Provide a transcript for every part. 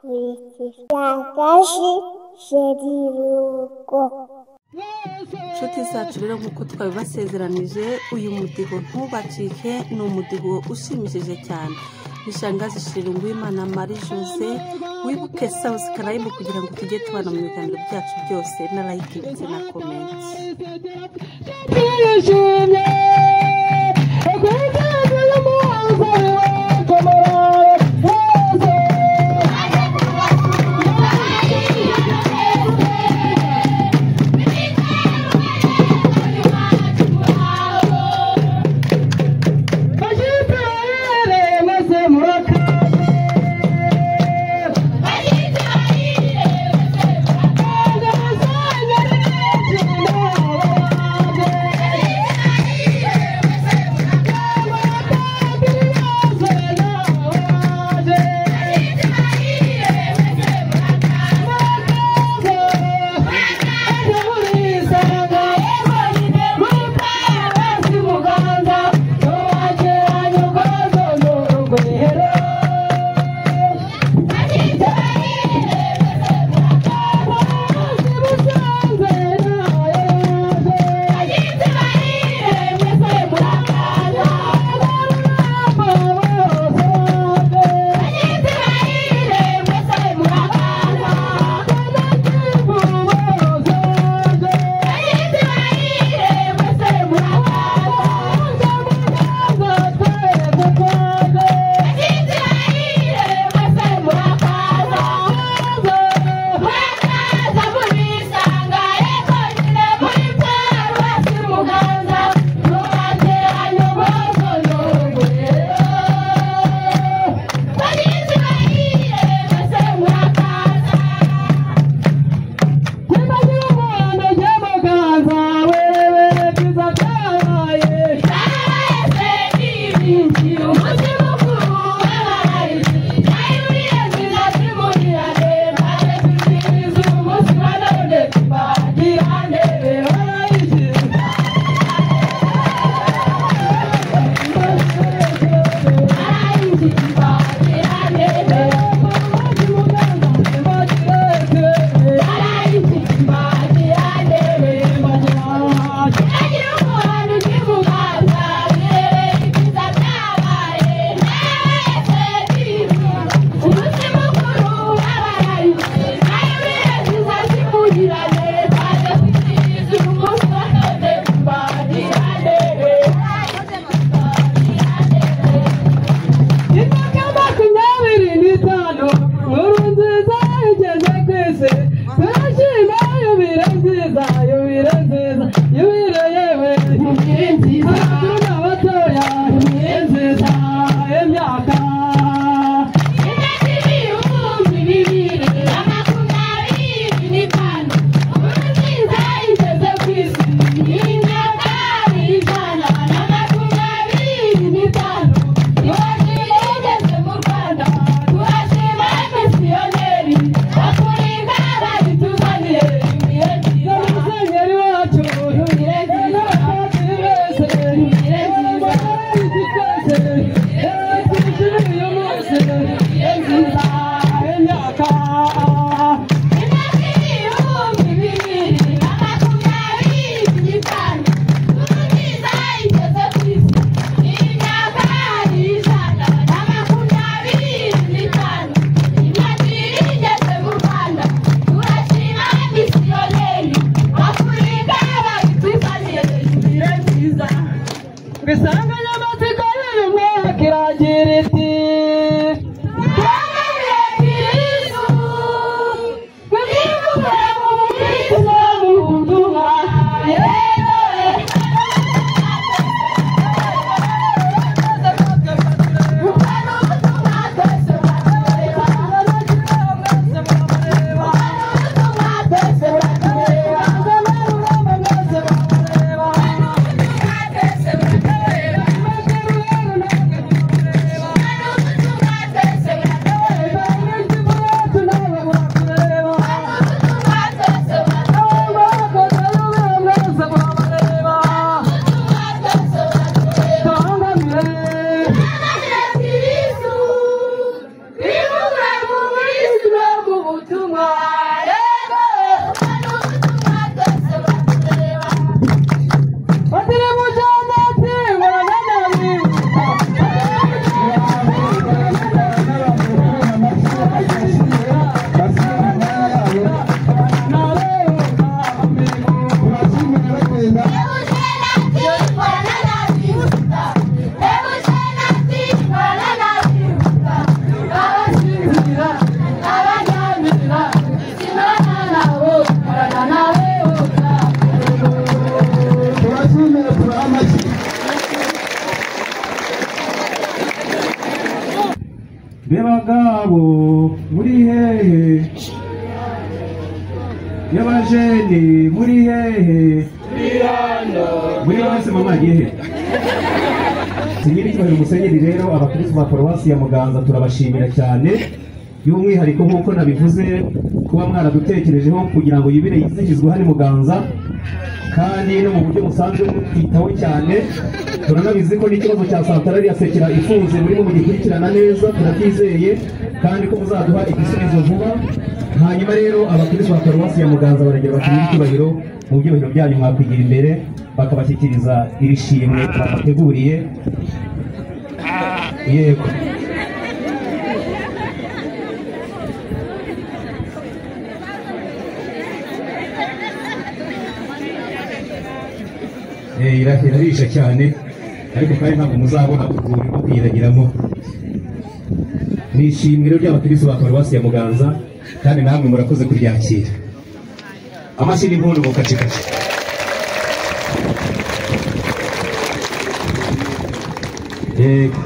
kurikiragaje sherirugo. Nshuti zacu rero nk'uko twabibasezeranije, uyu mudigo ntubacike, ni umudigo ushimishije cyane. Ni Shangazi Sheri Uwimana Marie Jose. Wibuke subscribe kugira ngo tujye tubana mu biganiro byacu byose, na like ndetse na comment. muri hehe y'abajeni muri hehe muri wese mama agiye he Sinyiri cyubahiro Musenyeri rero abakristo ba Paruwasi ya Muganza turabashimira cyane by'umwihariko nk'uko nabivuze kuba mwaradutekerejeho kugira ngo yubire yizihizwe hano Muganza kandi no mu buryo musanzwe mutitaho cyane turanabizi ko n'ikibazo cya santarari ya Sekera ifunze muri mu gikurikirana neza turabyizeye kandi ko muzaduha igisubizo vuba hanyuma rero abakristo ba Paruwasi ya Muganza baragera bakigira icyubahiro mu byubahiro byanyu mwakwigira imbere bakabashyikiriza iri shimwe bateguriye yego irahisha cyane ariko kandi ntabwo muzabona urwuri rwo kwiragiramo ni ishimwe ry'abakristo ba Paruwasi ya Muganza kandi namwe murakoze kuryakira amashyi n'impundu mu kacikaci yego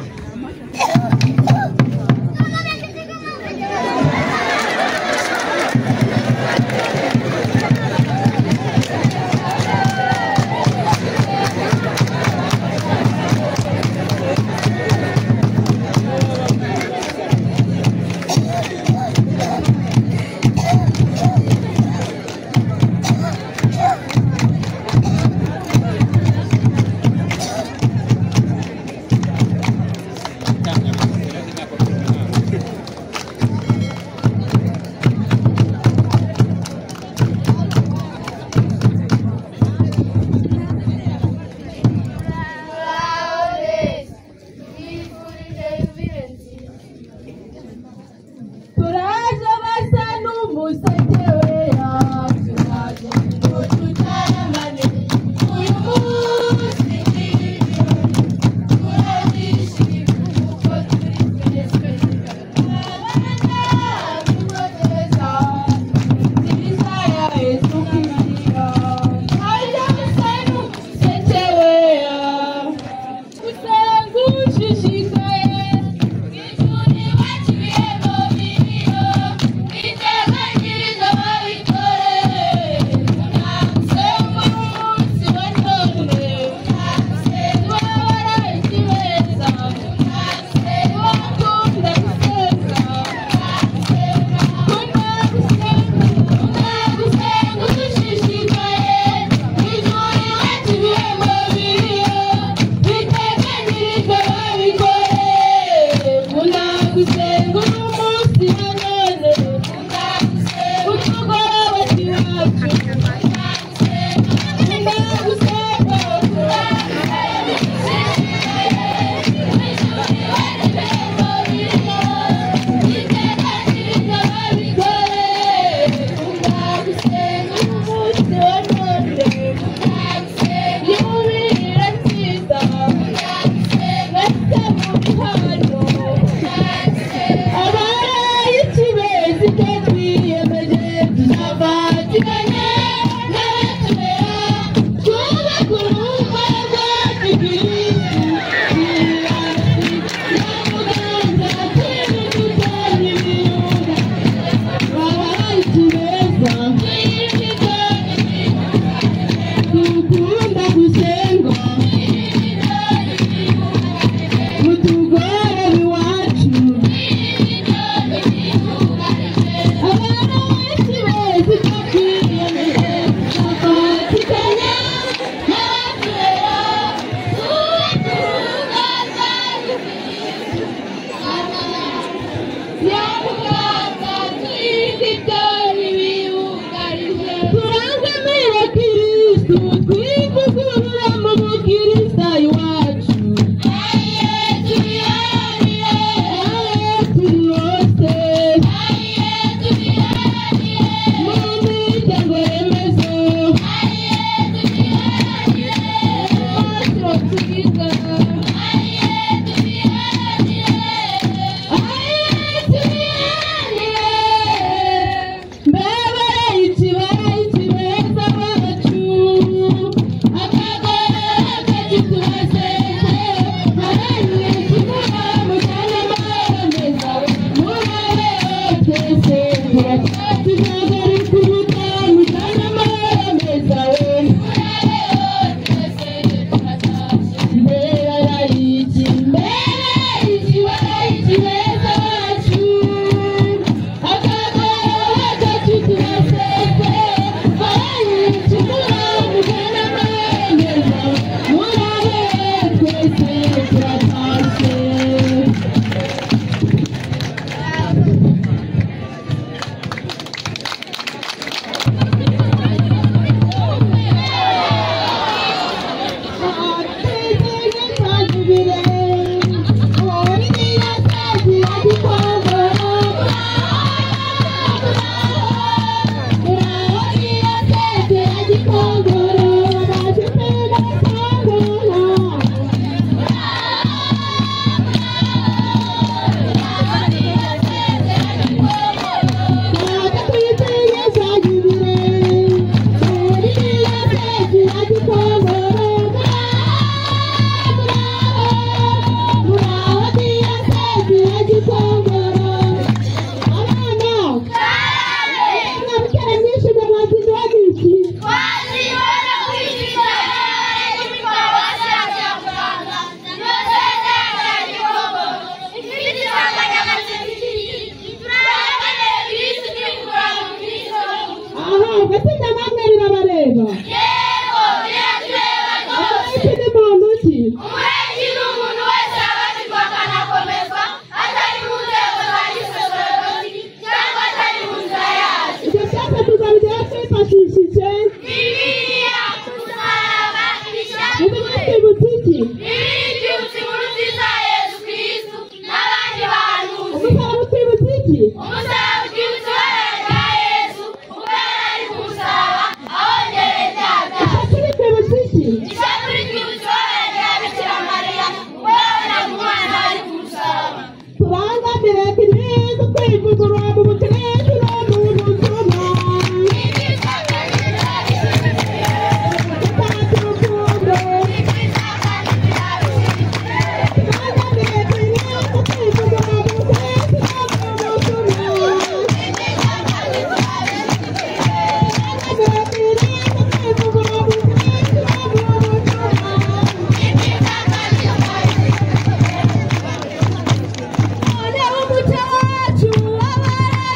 Wale umuco wacu wabara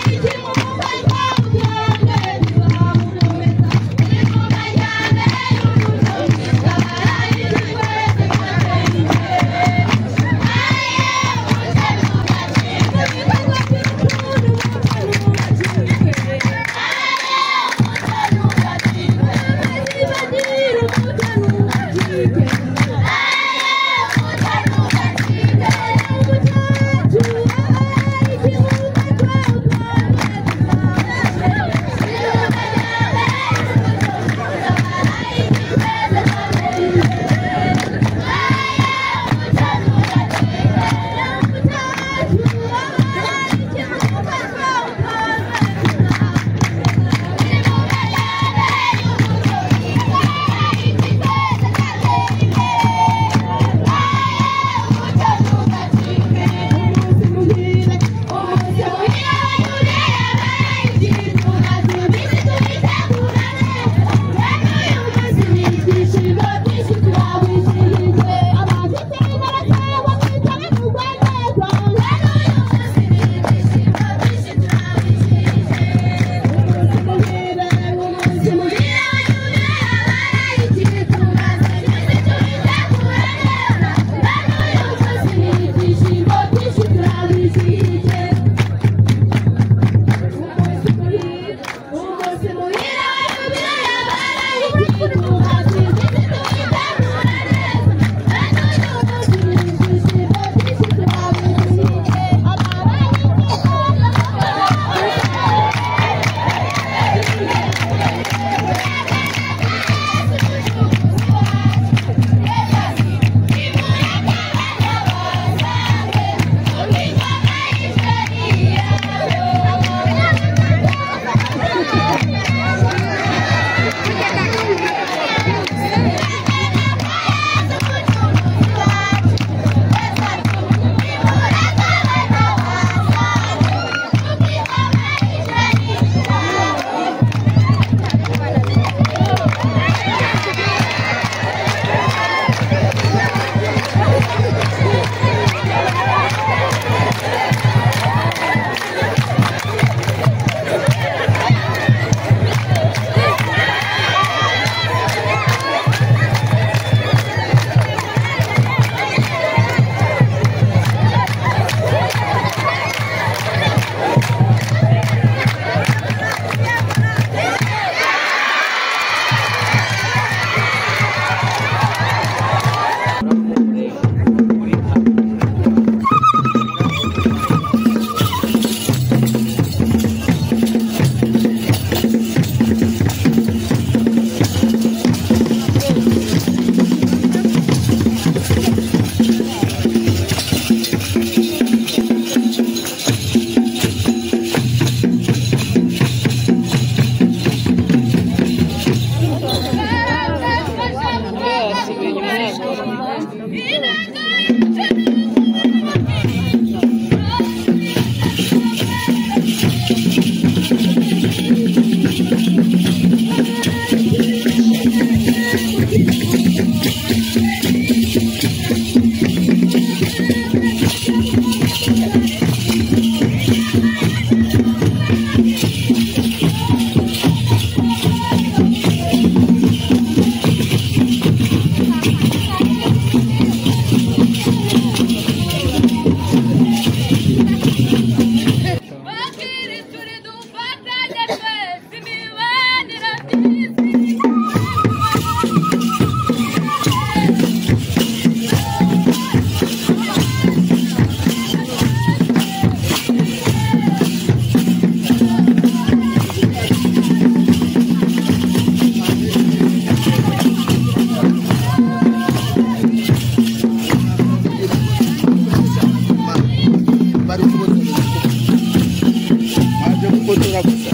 kwirengagiza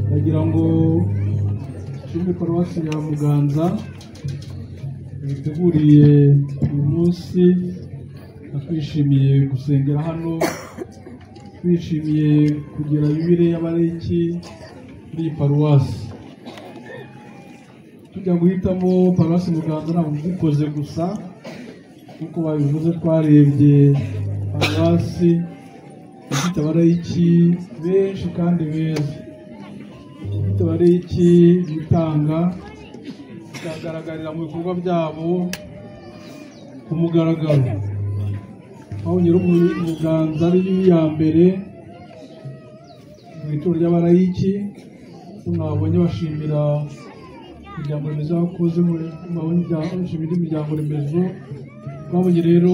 Nagira ngo nshimire paruwasi ya Muganza yiteguriye uyu munsi, twishimiye gusengera hano, twishimiye kugira bibire y'abareki muri iyi paruwasi. Tujya guhitamo paruwasi Muganza ntabwo dukoze gusa kuko babivuze, twarebye paruwasi ifite abareki benshi kandi beza, ifite abareki bitanga, bikagaragarira mu bikorwa byabo ku mugaragaro. aho Nyir'Umuganza ari iya mbere mu itorero ry'abarayiki, mwabonye bashimira imiryango remezo yakoze, bashimira imiryango remezo. Twabonye rero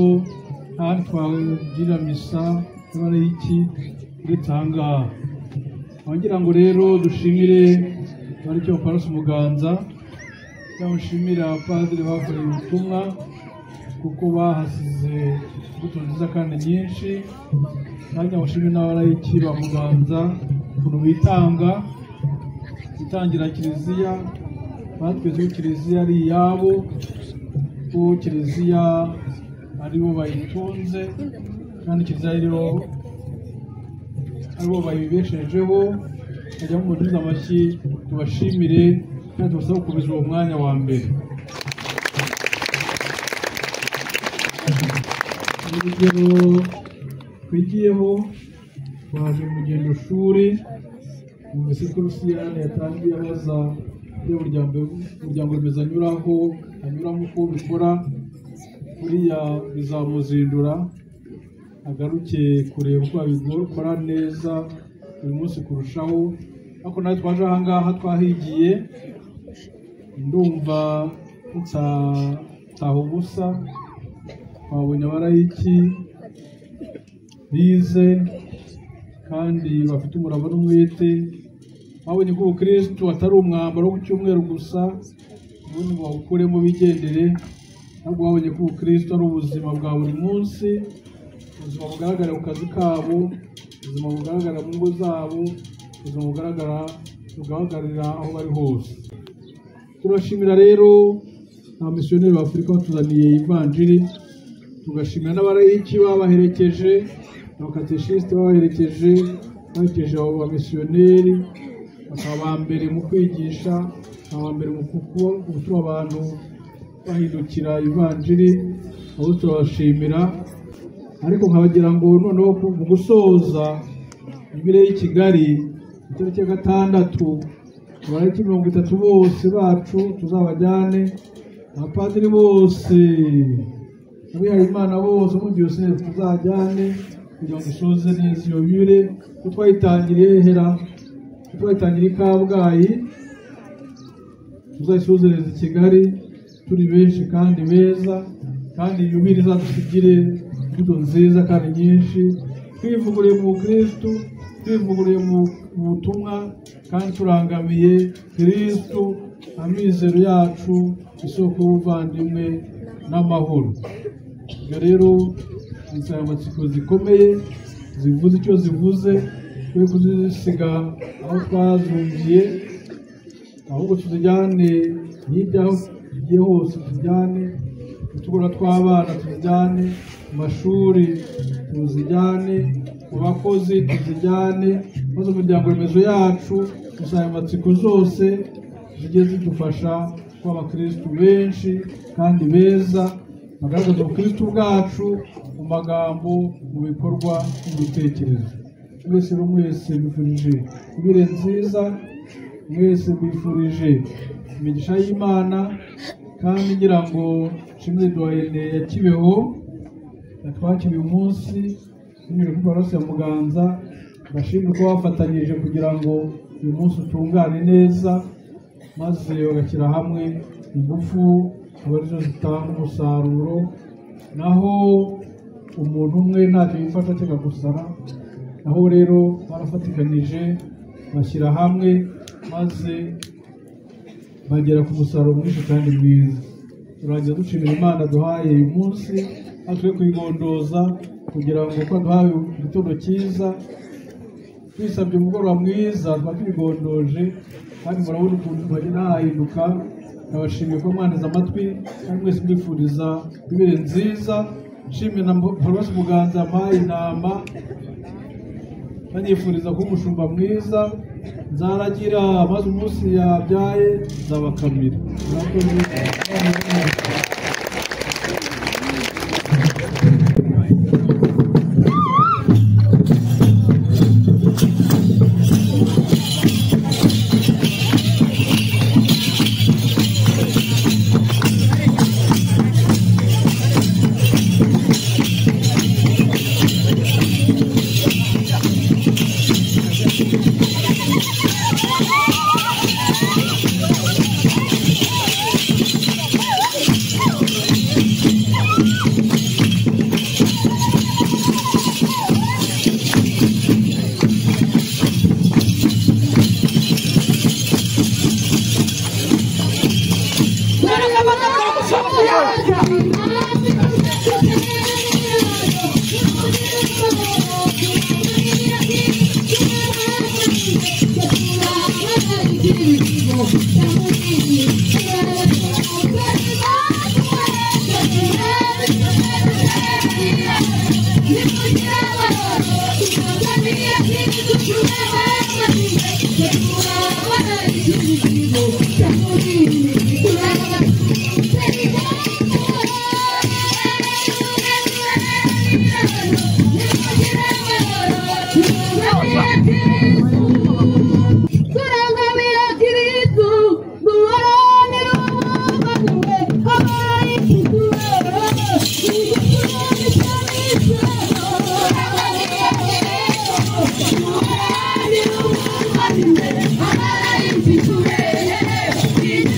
ahandi twagira misa y'abarayiki uretse aha ngaha. Wagira ngo rero dushimire abareki ba paruwasi Muganza, dushimira abapadiri bakoreye ubutumwa kuko bahasize imbuto nziza kandi nyinshi. Nanjye abashimire n'abarayiki ba Muganza ukuntu bitangira kiliziya, batweze ko kiliziya ari iyabo, ko kiliziya aribo bayitunze kandi kiliziya aribo bayibeshejeho. Bajya mu mudugudu amashyi tubashimire kandi tubasaba gukomeza uwo mwanya wa mbere. Urugero twigiyeho, twaje mu rugendo shuri, numvise ko Rusiyani yatangiye abaza ibyo umuryango remezo anyuramo uko bikora, buriya bizamuzindura agaruke kureba uko babikora neza buri munsi kurushaho. Ariko nawe twaje aha ngaha twahigiye, ndumva tutaha ubusa. Twabonye abarayiki bize kandi bafite umurava n'umwete. Babonye ko ubukristu atari umwambaro wo ku cyumweru gusa, ubundi ngo bawukuremo bigendere, ahubwo babonye ko ubukristu ari ubuzima bwa buri munsi, ubuzima bugaragara ku kazi kabo, ubuzima bugaragara mu ngo zabo, ubuzima bugaragarira aho bari hose. Turashimira rero abamisiyoneri ba Afurika batuzaniye ivanjiri, tugashimira n'abarayiki babaherekeje, abakateshisite babaherekeje abo bamisiyoneri, bakaba mbere mu kwigisha, bakaba mbere mu gutuma abantu bahindukira ivanjiri. abo turabashimira. Ariko nkabagira ngo noneho mu gusoza ibire y'i Kigali itariki ya 6, abarayiki 30 bose bacu tuzabajyane, abapadiri bose, abihaye Imana bose mu diyoseze tuzajyane, kugira ngo dusoze neza iyo bibire. Twayitangiriye i Kabgayi, tuzayisozereza i Kigali turi benshi kandi beza, kandi yubire izadusigire imbuto nziza kandi nyinshi, twivuguriye mu Kristu, twivuguriye mu butumwa, kandi turangamiye Kristu, amizero yacu, isoko y'ubuvandimwe n'amahoro. Ibyo rero insanganyamatsiko zikomeye zivuze icyo zivuze, twe kuzisiga aho twazumviye, ahubwo tuzijyane hirya aho tugiye hose, tuzijyane mu tugora tw'abana, tuzijyane mu mashuri, tuzijyane mu bakozi, tuzijyane maze umuryango remezo yacu, insanganyamatsiko zose zijye zidufasha kuba abakristu benshi kandi beza, bagaragaza ubukristu bwacu mu magambo, mu bikorwa, mu bitekerezo. Mwese mbifurije ibire nziza, mwese mbifurije imigisha y'Imana. Kandi ngira ngo nshimire doyene ya Kibeho yatwakiriye umunsi binyuze kuri paruwasi ya Muganza, bashimire ko bafatanyije kugira ngo uyu munsi utungane neza, maze bagashyira hamwe ingufu abarizo zitanga umusaruro. Naho umuntu umwe ntacyo yifasha cyangwa gusara, naho rero barafatikanyije bashyira hamwe maze bagera ku musaruro mwinshi kandi mwiza. Turangiza dushimira Imana duhaye uyu munsi natwe kuyigondoza kugira ngo uko duhawe igitondo cyiza twisabye umugoroba mwiza tuba tubigondoje kandi murabona ukuntu bagenda hahinduka. Nabashimiye ko mwaneze amatwi kandi mwese mbifuriza bibere nziza. Nshimye na Paruwasi Muganza yampaye inama banyifuriza ko umushumba mwiza nzaragira maze umunsi yabyaye nzabakamira.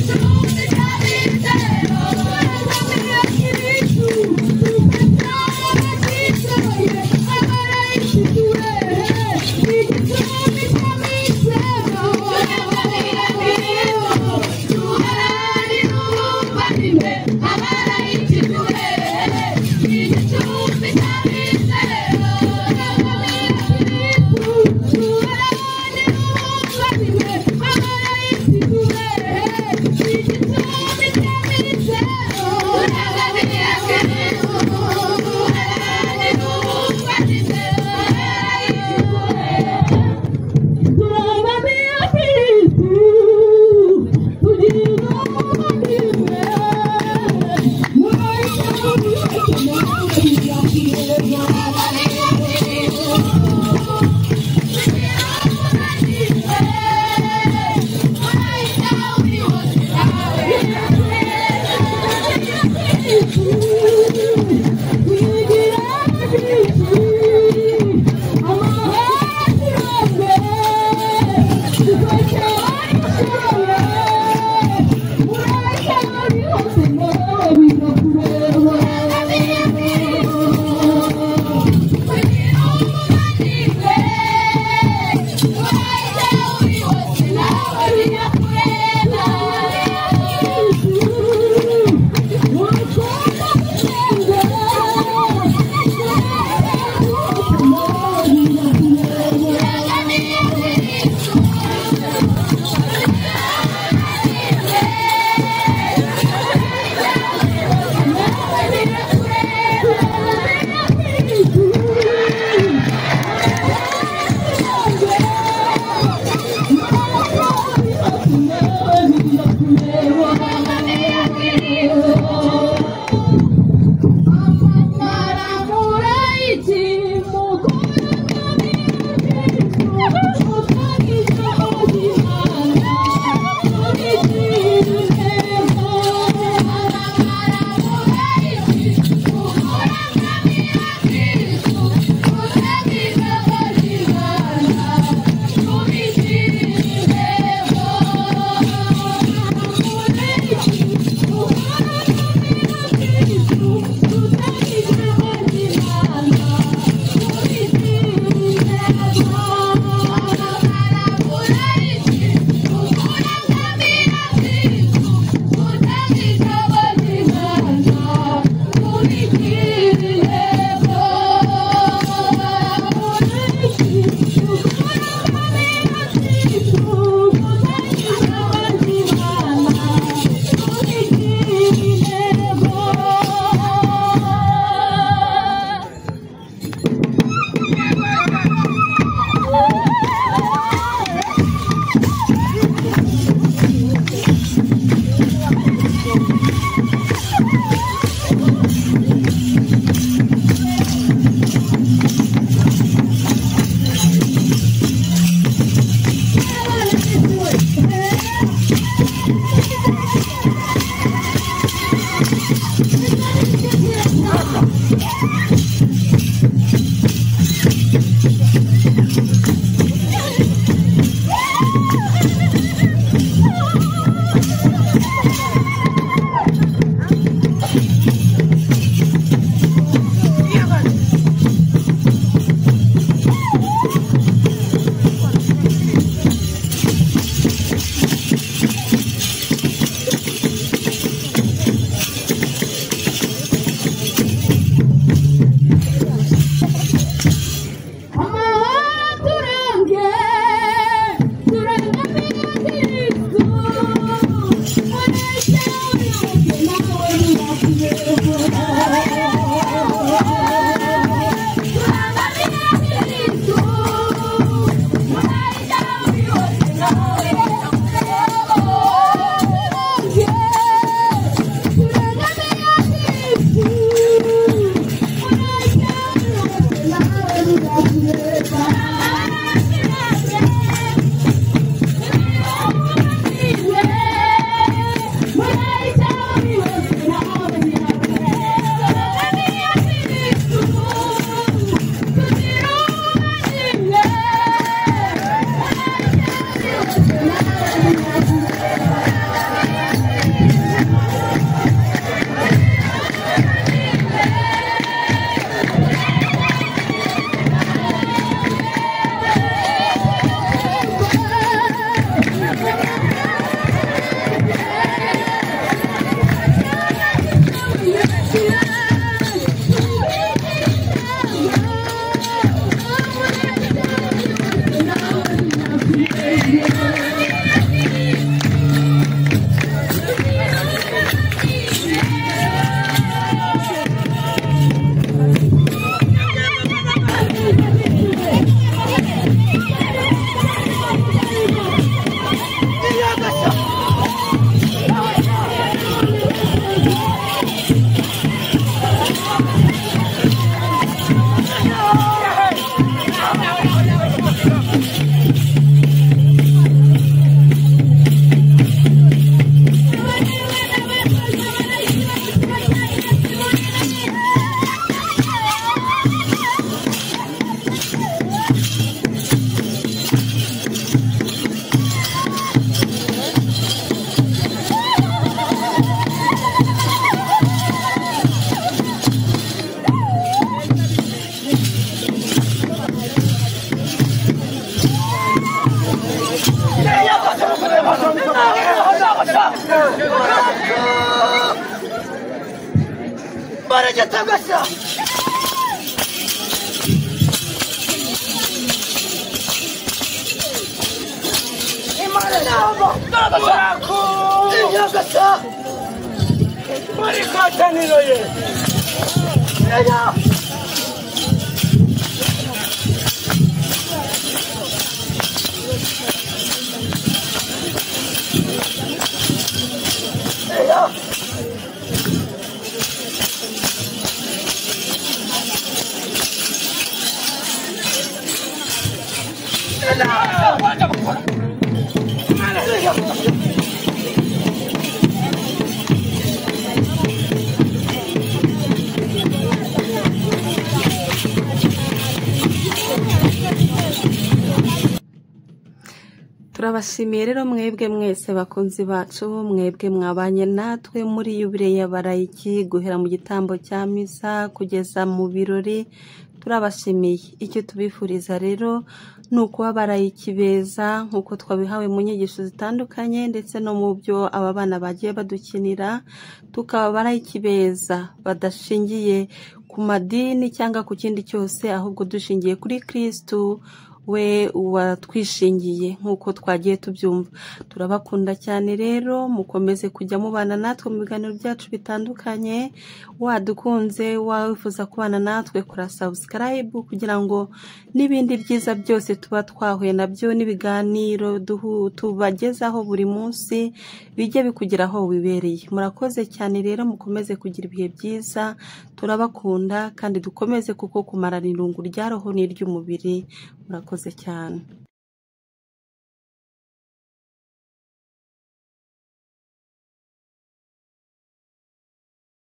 Thank you. turabashimiye rero mwebwe mwese bakunzi bacu, mwebwe mwabanye natwe muri yubile ya barayiki guhera mu gitambo cya misa kugeza mu birori. Turabashimiye. Icyo tubifuriza rero ni ukuba barayiki beza nk'uko twabihawe mu nyigisho zitandukanye ndetse no mu byo aba bana bagiye badukinira, tukaba barayiki beza badashingiye ku madini cyangwa ku kindi cyose, ahubwo dushingiye kuri Kristu we watwishingiye nk'uko twagiye tubyumva. Turabakunda cyane rero, mukomeze kujya mubana natwe mu biganiro byacu bitandukanye. Wadukunze, wifuza kubana natwe, kora subscribe kugira ngo n'ibindi byiza byose tuba twahuye nabyo n'ibiganiro tubagezaho buri munsi bijye bikugeraho wibereye. Murakoze cyane rero, mukomeze kugira ibihe byiza. Turabakunda kandi dukomeze kuko kumarana irungu rya roho n'iry'umubiri. Murakoze cyane.